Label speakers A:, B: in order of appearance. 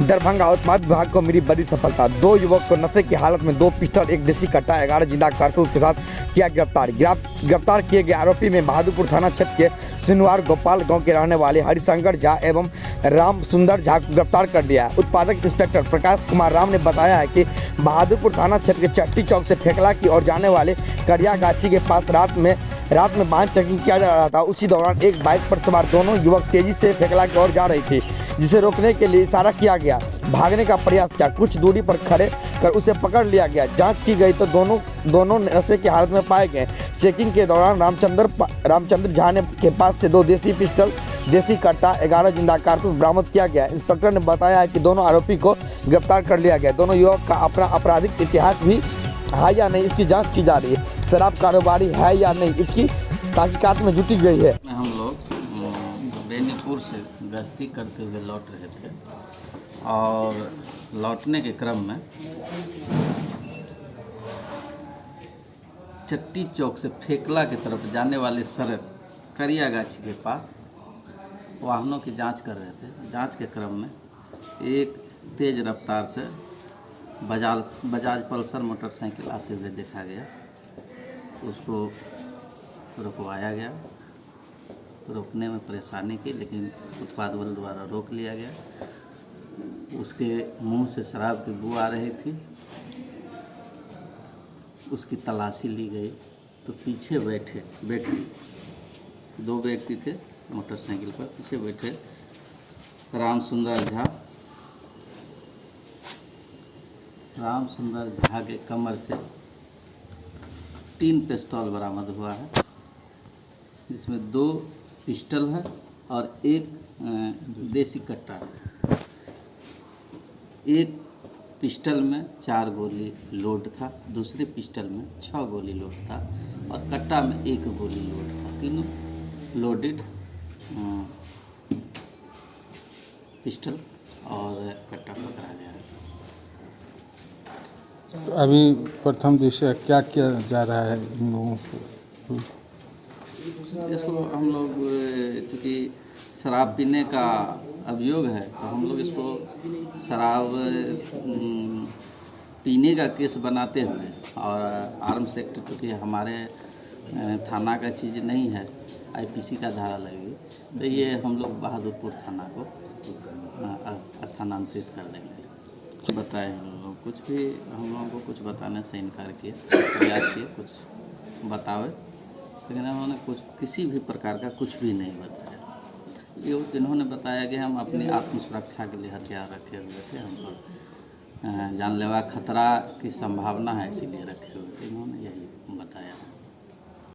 A: दरभंगा उत्पाद विभाग को मिली बड़ी सफलता। 2 युवक को नशे की हालत में 2 पिस्टल, 1 देसी कट्टा, 11 जिंदा कारतूस के साथ किया गिरफ्तार किए गए आरोपी में बहादुरपुर थाना क्षेत्र के सिनुआर गोपाल गांव के रहने वाले हरिशंकर झा एवं राम सुंदर झा को गिरफ्तार कर लिया है। उत्पादक इंस्पेक्टर प्रकाश कुमार राम ने बताया है कि बहादुरपुर थाना क्षेत्र के चट्टी चौक से फेकला की ओर जाने वाले करिया गाछी के पास रात में वाहन चेकिंग किया जा रहा था। उसी दौरान एक बाइक पर सवार दोनों युवक तेजी से फेकला की ओर जा रही थी, जिसे रोकने के लिए इशारा किया गया। भागने का प्रयास किया, कुछ दूरी पर खड़े कर उसे पकड़ लिया गया। जांच की गई तो दोनों नशे की हालत में पाए गए। चेकिंग के दौरान रामचंद्र झा के पास से 2 देसी पिस्टल, देसी कट्टा, 11 जिंदा कारतूस बरामद किया गया। इंस्पेक्टर ने बताया है कि दोनों आरोपी को गिरफ्तार कर लिया गया। दोनों युवक का अपना आपराधिक इतिहास भी है या नहीं, इसकी जांच की जा रही है। शराब कारोबारी है या नहीं, इसकी तहकीकात में जुटी गई है।
B: हम लोग बेनीपुर से गश्ती करते हुए लौट रहे थे और लौटने के क्रम में चट्टी चौक से फेकला की तरफ जाने वाली सड़क करिया गाछी के पास वाहनों की जांच कर रहे थे। जांच के क्रम में एक तेज़ रफ्तार से बजाज पल्सर मोटरसाइकिल आते हुए देखा गया। उसको रुकवाया गया। रोकने में परेशानी की, लेकिन उत्पाद बल द्वारा रोक लिया गया। उसके मुंह से शराब की बू आ रही थी। उसकी तलाशी ली गई तो पीछे बैठे 2 व्यक्ति थे मोटरसाइकिल पर। पीछे बैठे राम सुंदर झा के कमर से 3 पिस्तौल बरामद हुआ है, जिसमें 2 पिस्टल है और 1 देसी कट्टा है। एक पिस्टल में 4 गोली लोड था, दूसरे पिस्टल में 6 गोली लोड था और कट्टा में 1 गोली लोड था। तीनों लोडेड पिस्टल और कट्टा पकड़ा गया है।
C: तो अभी प्रथम दृष्टया क्या किया जा रहा है इन लोगों को?
B: इसको हम लोग, क्योंकि शराब पीने का अभियोग है, तो हम लोग इसको शराब पीने का केस बनाते हुए और आर्म्स एक्ट, क्योंकि हमारे थाना का चीज़ नहीं है, आईपीसी का धारा लगेगी, तो ये हम लोग बहादुरपुर थाना को स्थानांतरित कर देंगे। बताए हम लोग कुछ भी, हम लोगों को कुछ बताने से इनकार किया, प्रयास किए कुछ बतावे, लेकिन उन्होंने किसी भी प्रकार का कुछ भी नहीं बताया। ये इन्होंने बताया कि हम अपनी आत्म सुरक्षा के लिए हथियार रखे हुए थे, हम पर जानलेवा खतरा की संभावना है, इसीलिए रखे हुए